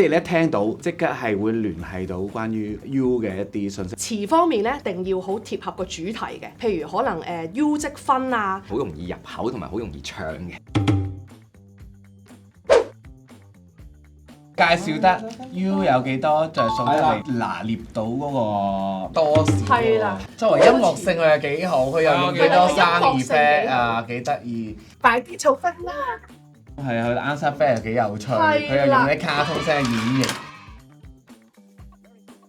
以你一聽到即刻係會聯繫到關於 U 嘅一啲信息。詞方面咧，一定要好貼合個主題嘅，譬如可能U 積分啊，好容易入口同埋好容易唱嘅。介紹得 U 有幾多着數得你拿捏到嗰個多士係啦，作為音樂性佢係幾好，佢又用幾多生意 effect 啊，幾得意。快啲做分啦！係啊，佢 answer fair 又幾有趣，係啦佢又用啲卡通聲演繹。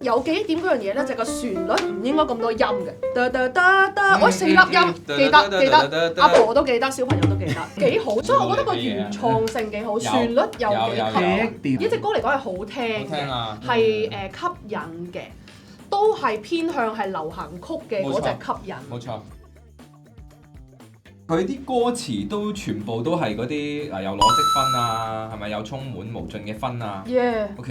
有記憶點嗰樣嘢咧，就係個旋律唔應該咁多音嘅，我4粒音記得，阿婆都記得，小朋友都記得，幾好。所以我覺得個原創性幾好，旋律又幾吸引。呢隻歌嚟講係好聽嘅，係吸引嘅，都係偏向係流行曲嘅嗰隻吸引。冇錯。佢啲歌詞都全部都係嗰啲又攞積分啊，係咪有充滿無盡嘅分啊？其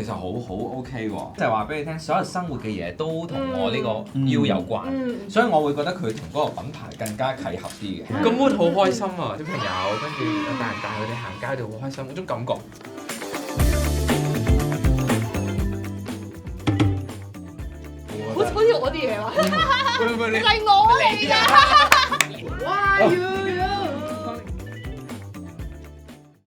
實好 OK 喎，就係話俾你聽，所有生活嘅嘢都同我呢個 U 有關，所以我會覺得佢同嗰個品牌更加契合啲嘅。個 mood 好開心啊！小朋友跟住大人帶佢哋行街度好開心，嗰種感覺。好似我啲嘢話，係我嚟㗎。Why you